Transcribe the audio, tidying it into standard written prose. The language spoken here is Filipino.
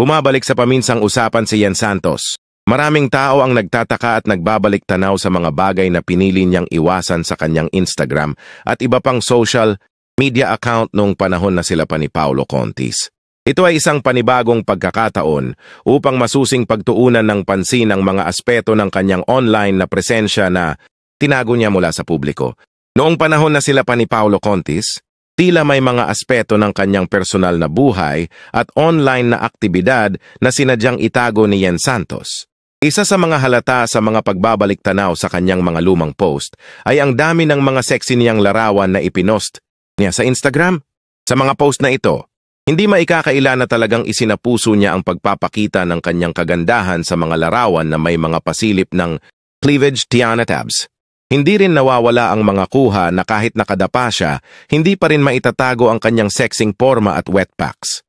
Bumabalik sa paminsang usapan si Yen Santos. Maraming tao ang nagtataka at nagbabalik tanaw sa mga bagay na pinili niyang iwasan sa kanyang Instagram at iba pang social media account noong panahon na sila pa ni Paolo Contis. Ito ay isang panibagong pagkakataon upang masusing pagtuunan ng pansin ang mga aspeto ng kanyang online na presensya na tinago niya mula sa publiko. Noong panahon na sila pa ni Paolo Contis, tila may mga aspeto ng kanyang personal na buhay at online na aktibidad na sinadyang itago ni Yen Santos. Isa sa mga halata sa mga pagbabalik tanaw sa kanyang mga lumang post ay ang dami ng mga sexy niyang larawan na ipinost niya sa Instagram. Sa mga post na ito, hindi maikakaila na talagang isinapuso niya ang pagpapakita ng kanyang kagandahan sa mga larawan na may mga pasilip ng cleavage, tiyan at abs. Hindi rin nawawala ang mga kuha na kahit nakadapa siya, hindi pa rin maitatago ang kanyang sexing forma at wet packs.